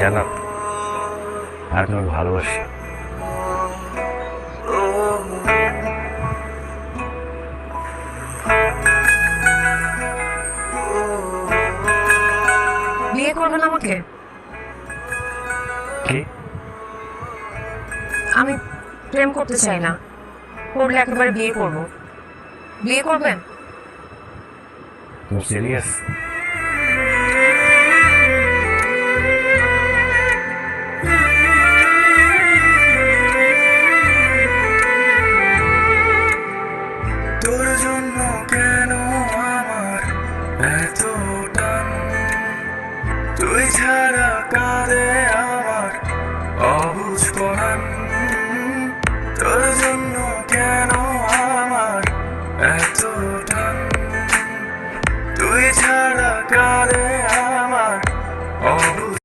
জানো, আর তোমাকে ভালোবাসি। বিয়ে করবেন আমাকে? কি? আমি প্রেম করতে চাই না, করলে একেবারে বিয়ে করব। বিয়ে করবেন? তুমি সিরিয়াস? তোর জন্য কেন আমার এত টান, তুই ছাড়া কাঁদে